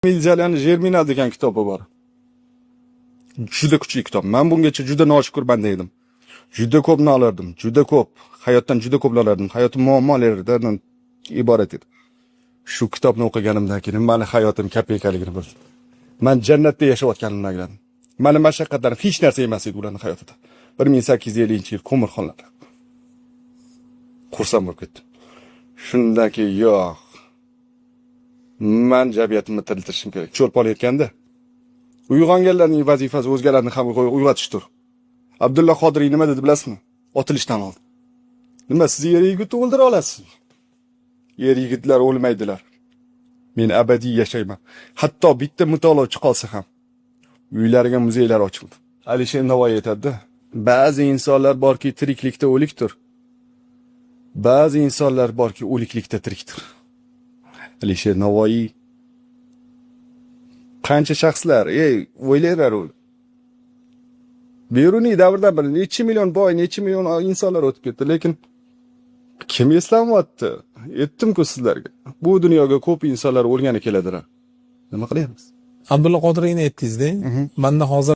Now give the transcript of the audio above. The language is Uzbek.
Milzaliani Germinal degan kitobi bor. Juda kuchli kitob. Men bungacha juda noshukur banda edim. Juda ko'p nolardim, juda ko'p. Hayotdan juda ko'p nolardim. Hayotim muammolaridan iborat edi. Shu kitobni o'qiganimdan keyin meni hayotim kapeykaligini bildim. Men jannatda yashayotganimni angladim. Meni mashaqqatlarim hech narsa emas edi ularning hayotida. 1850-yil ko'mirxonlarda. Xursand bo'lib ketdim. Shundan keyin yo'q. Men jamiyatni tiriltirishim kerak. Cho'lpon aytganda, uyg'onganlarning vazifasi o'zgalarni ham uyg'otishdir. Abdulla Qodiriy nima dedi bilasizmi? Otilishdan oldin. Nima siz er yigitni o'ldira olasizmi? Er yigitlar o'lmaydilar. Men abadiy yashayman. Hatto bitta mutolaachi qolsa ham uylariga muzeylar ochildi. Alisher Navoiy aytadi, ba'zi insonlar borki tiriklikda o'likdir. Ba'zi insonlar borki o'liklikda tirikdir. Alisher Navoiy qancha shaxslar, o'ylaylar u. Beruniy davrda bir necha million boy, necha million insonlar o'tib ketdi, lekin kim eslamayapti? Aytdim-ku sizlarga. Bu dunyoga ko'p insonlar o'lgani keladilar. Nima qilyapmiz? Abdulla Qodiriyni aytdingiz-da. Menda hozir